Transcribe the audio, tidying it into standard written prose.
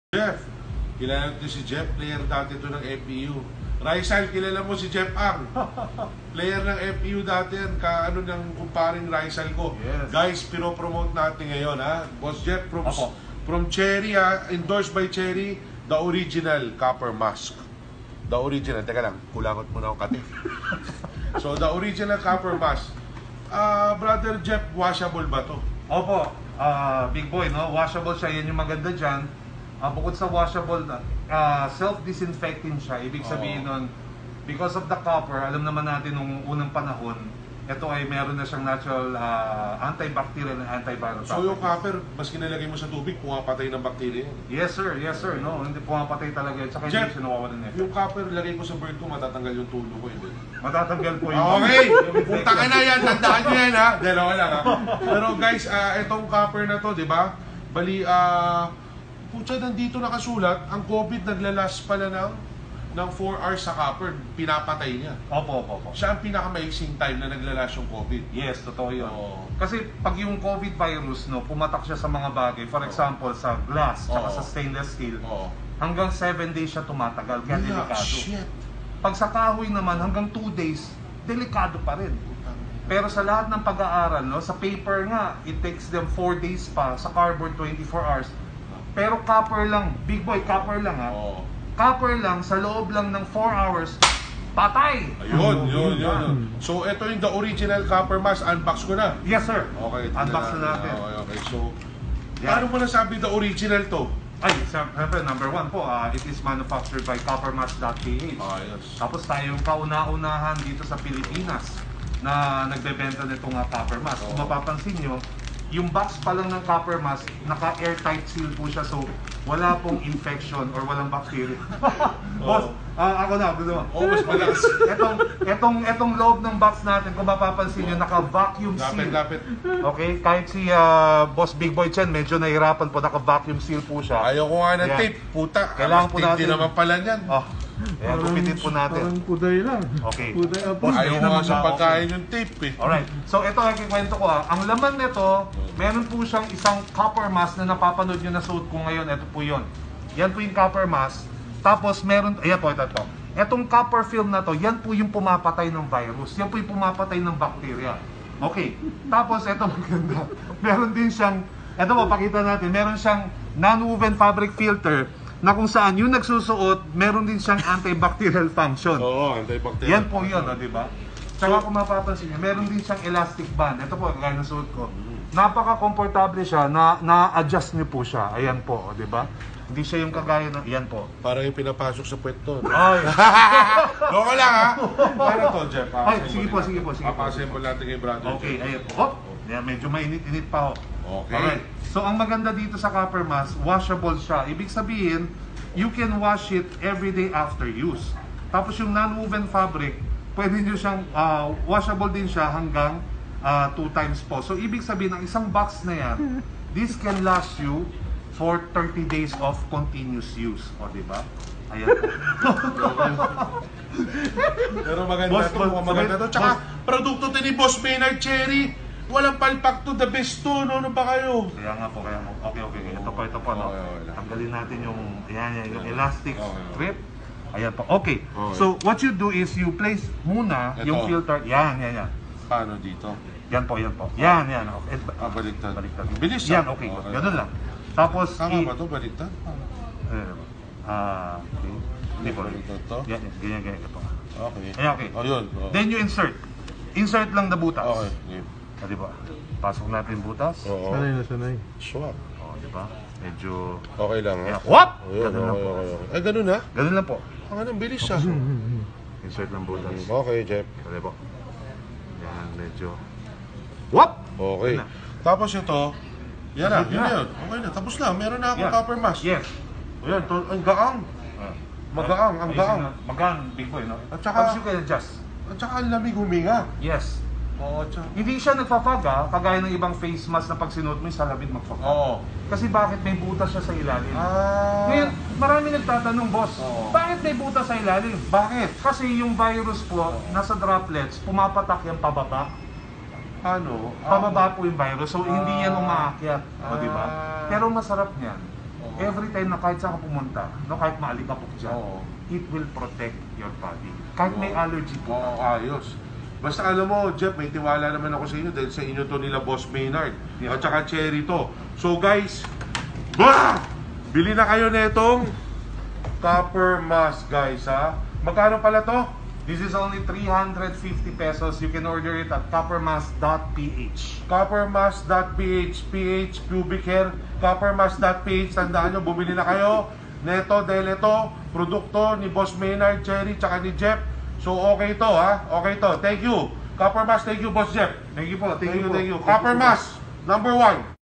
Jeff, kilala nyo si Jeff, player dati ito ng FPU. Rizal, kilala mo si Jeff Ang, player ng FPU dati yan, kaano ng kumparing Rizal ko. Yes. Guys, pinopromote natin ngayon ha. Boss Jeff from Cherry ha, endorsed by Cherry, the original copper mask. The original, teka lang, kulangot muna akong kati. So, the original copper mask. Brother Jeff, washable ba to? Opo, big boy, no? Washable siya, yan yung maganda dyan. Bukod sa washable, self-disinfecting siya. Ibig sabihin nun, because of the copper, alam naman natin nung unang panahon, ito ay meron na siyang natural antibacterial and antiviral properties. So yung copper, mas kinalagay mo sa tubig, pumapatay ng bacteria yan? Yes sir, no? Hindi pumapatay talaga. Tsaka Jeff, hindi siya nawawalan niya. Yung copper, lagay ko sa bird ko, matatanggal yung tulo ko. Hindi. Matatanggal po yung... Okay! Punta ka na yan, tandaan nyo yan ha. Dalawa lang ha. Pero guys, itong copper na to, di ba? Bali, putya, nandito nakasulat, ang COVID naglalas pala ng 4 hours sa copper, pinapatay niya. Opo. Siya ang pinakamaiksing time na naglalas yung COVID. Yes, totoo yun. Oo. Kasi pag yung COVID virus, no, pumatak siya sa mga bagay, for example, sa glass, tsaka sa stainless steel, hanggang 7 days siya tumatagal, kaya delikado. Shit. Pag sa kahoy naman, hanggang 2 days, delikado pa rin. Pero sa lahat ng pag-aaral, no, sa paper nga, it takes them 4 days pa, sa cardboard 24 hours. Pero copper lang, big boy, copper lang ha. Copper lang, sa loob lang ng 4 hours, patay! Ayun. So, ito yung the original copper mask. Unbox ko na. Yes, sir. Okay. Unbox na natin. Okay. So, paano mo nasabi the original to? Ay, siyempre, number 1 po, it is manufactured by coppermask.ph. Yes. Tapos tayo yung kauna-unahan dito sa Pilipinas na nagbebenta nitong copper mask. Kung mapapansin nyo, yung box pa lang ng copper mask, naka-airtight seal po siya, so wala pong infection or walang bacteria. Boss, ako na, gusto mo. Mas malakas. Etong loob ng box natin, kung mapapansin nyo, naka-vacuum seal. Lapit. Okay, kahit si Boss Big Boy Chen, medyo nahirapan po, naka-vacuum seal po siya. Ayaw ko nga ng tape, puta. Kailangan po natin. Hindi naman pala yan. Ayan, gupitin po natin. Parang puday lang. Okay. Ayaw ko nga sa pagkain yung tape eh. Alright, so ito ang kikwento ko Ang laman nito, meron po siyang isang copper mask na napapanood nyo na suot ko ngayon. Ito po yun. Yan po yung copper mask. Tapos meron, ayan po, ito. Etong copper film na to, yan po yung pumapatay ng virus. Yan po yung pumapatay ng bacteria. Okay. Tapos ito maganda. Meron din siyang, ito po, pakita natin. Meron siyang non-woven fabric filter na kung saan yung nagsusuot, meron din siyang antibacterial function. Oo, antibacterial. Yan po yun, di ba? Tsaka kung mapapansin nyo, meron din siyang elastic band. Ito po, kaya nasuot ko. Napaka-komportable siya, na-adjust niyo po siya. Ayan po, di ba? Hindi siya yung kagaya ng, yan po. Parang yung pinapasok sa puwet to. Ay! Loko lang ha! Paano to, Jeff? Ay, sige po. Papasembol natin kay brother. Okay, ayan po. Yan, medyo mainit-init pa ho. Okay. Alright. So, ang maganda dito sa copper mask, washable siya. Ibig sabihin, you can wash it every day after use. Tapos yung non-woven fabric, pwede nyo siyang, washable din siya hanggang 2 times po. So, ibig sabihin, ang isang box na yan, this can last you for 30 days of continuous use. O, diba? Ayan po. Pero maganda to. Tsaka, produkto to ni Boss Maynard Cherry. Walang palpak to, the best to, no ba kayo? Kaya nga po. Okay. Ito po, no? Tanggalin natin yung elastic strip. Ayan po. Okay. So, what you do is you place muna yung filter. Yan. Paano dito? Yan po. Yan. Okay. Baliktad. Bilis. Yan, okay. Ganun lang. Tapos, tama ba to? Baliktad? okay. Hindi po. Baliktad to? Yan. Ganyan po. Okay. Ayan, okay. Yun. Then you insert. Insert lang the butas. Okay. Di ba? Pasok natin butas. Oo. Sanay. Swap. Di ba? Medyo... Okay lang ha? What? Ganun lang po. Ay, ganun ha? Ganun lang po. Ang bilis ha? Insert lang butas. Okay, Jeff. Di ba? Yan, medyo... What? Okay. Tapos ito, yan na, yun. Okay na, tapos na. Meron na akong copper mask. Yes. Ayan, ang gaang. Ang gaang. Magaan, big boy, no? At saka- Tapos you can adjust. At saka ang lamig huminga. Yes. Oo, tsaka. Hindi siya nagfafag kagaya ng ibang face mask na pag sinuot mo yung sa labid magfafag. Oo. Kasi bakit may butas siya sa ilalim? Ngayon, Ah. marami nagtatanong, boss, bakit may butas sa ilalim? Bakit? Kasi yung virus po, nasa droplets, pumapatak yan pababa. Ano? Pababa po yung virus, so hindi yan umaakyat. O, di ba? Ah. Pero masarap niyan. every time na kahit saan ka pumunta, no, kahit maalikabok dyan, Oo. it will protect your body. Kahit may allergy po. Oo, ayos. Basta alam mo, Jeff, may tiwala naman ako sa inyo dahil sa inyo to nila Boss Maynard. Yeah. At saka Cherry to. So guys, bili na kayo netong copper mask, guys, ha? Magkano pala to? This is only 350 pesos. You can order it at coppermask.ph. Coppermask.ph, PH, pubic hair, coppermask.ph. Tandaan nyo, bumili na kayo neto dahil ito, produkto ni Boss Maynard, Cherry, tsaka ni Jeff. So okay to, ha? Okay to. Thank you. Copper Mask, thank you, Boss Jeff. Thank you po. Thank you. Copper Mask, number 1.